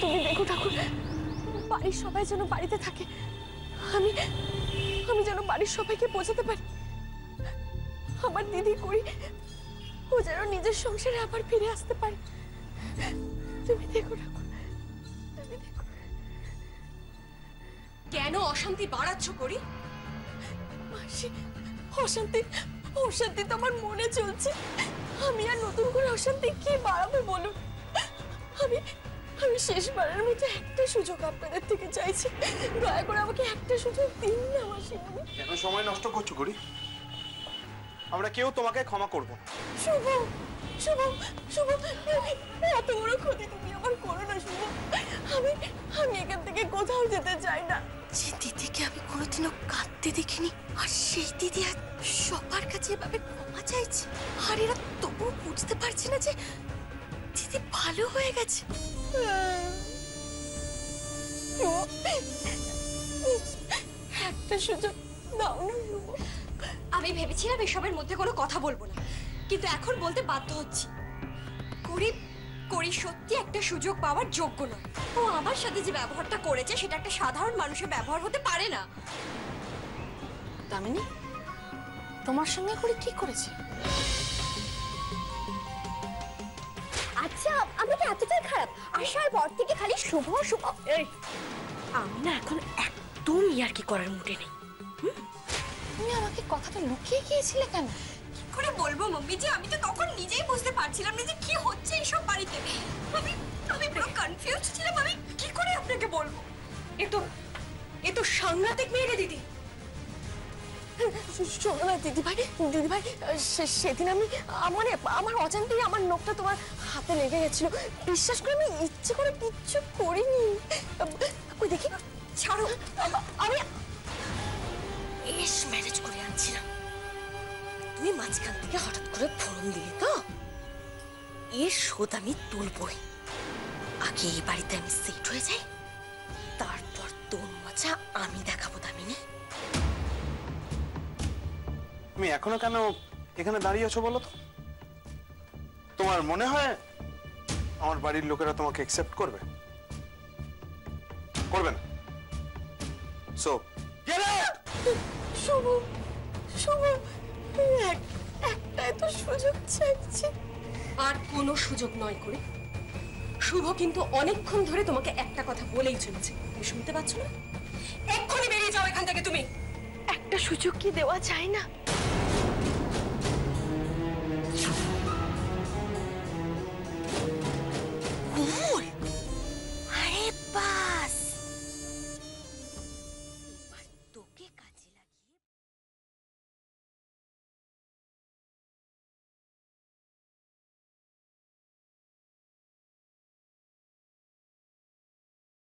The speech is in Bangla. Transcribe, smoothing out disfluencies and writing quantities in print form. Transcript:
তুমি দেখো ঠাকুর, বাড়ির সবাই যেন বাড়িতে থাকে, আমি আমি যেন বাড়ির সবাইকে বোঝাতে পারি আমার দিদি করি ও যেন নিজের সংসারে আবার ফিরে আসতে পারে। তুমি দেখো ঠাকুর, তুমি দেখো। কেন অশান্তি বাড়াচ্ছ করি? মাসি, অশান্তি অশান্তি তো আমার মনে চলছে। আমি আর নতুন করে অশান্তি কি বাড়াবো বলুন? আমি আমি শেষবারের মতো একটা সুযোগ আপনাদের থেকে চাইছি, দয়া করে আমাকে একটা সুযোগ দিন না মাসিমণি। কেন সময় নষ্ট করছো করি? আমরা কেউ তোমাকে ক্ষমা করব না। শুভ শুভ শুভ, এত বড় ক্ষতি তুমি আমার করো না শুভ। আমি আমি এখান থেকে কোথাও যেতে চাই না। যে দিদিকে আমি কোনোদিনও কাঁদতে দেখিনি, আর সেই দিদি আজ সবার কাছে এভাবে ক্ষমা চাইছে, আর এরা তবুও বুঝতে পারছে না যে দিদি ভালো হয়ে গেছে। একটা সুযোগ দাও না শুভ। আমি ভেবেছিলাম এসবের মধ্যে কোনো কথা বলবো না, কিন্তু এখন বলতে বাধ্য হচ্ছি। করি সত্যি একটা সুযোগ পাওয়ার যোগ্য নয়। ও আমার সাথে যে ব্যবহারটা করেছে সেটা একটা সাধারণ মানুষের ব্যবহার হতে পারে না। দামিনী, তোমার সঙ্গে করে কি করেছে? আচ্ছা, আমরা কি এতটাই খারাপ? আসার পর থেকে খালি শুভ শুভ। এই, আমি না এখন একদম ইয়ার্কি করার মুডে নেই। তুমি আমাকে কথাটা লুকিয়ে গিয়েছিলে কেন? কি করে বলবো মাম্মি, যে আমি তো তখন নিজেই বুঝতে পারছিলাম না যে কি হচ্ছে এইসব বাড়িতে। আমি পুরো কনফিউজ ছিলাম। আমি কি করে আপনাকে বলবো? এ তো সাংঘাতিক মেয়ে রে দিদি। শোনো না দিদিভাই, দিদিভাই, সেদিন আমি আমার অজান্তেই আমার নখটা তোমার হাতে লেগে গেছিল। বিশ্বাস করে আমি ইচ্ছে করে কিচ্ছু করিনি। ওই দেখি, ছাড়ো। আমি বেশ ম্যানেজ করে আনছিলাম, তুমি মাঝখান থেকে হঠাৎ করে ফোন দিলে তো। এর শোধ আমি তুলবই। আগে এই বাড়িতে আমি সেট হয়ে যাই, তারপর তোর মজা আমি দেখাবো দামিনী। তুমি এখনো কেন এখানে দাঁড়িয়ে আছো বলো তো? তোমার মনে হয় আমার বাড়ির লোকেরা তোমাকে অ্যাকসেপ্ট করবে? করবে না। So get out. Shubho Shubho, একটাই তো সুযোগ চাইছি। আর কোনো সুযোগ নয় করে। শুভ কিন্তু অনেকক্ষণ ধরে তোমাকে একটা কথা বলেই চলেছে, তুমি শুনতে পাচ্ছ না? এক্ষুনি বেরিয়ে যাও এখান থেকে তুমি। একটা সুযোগ কি দেওয়া যায় না?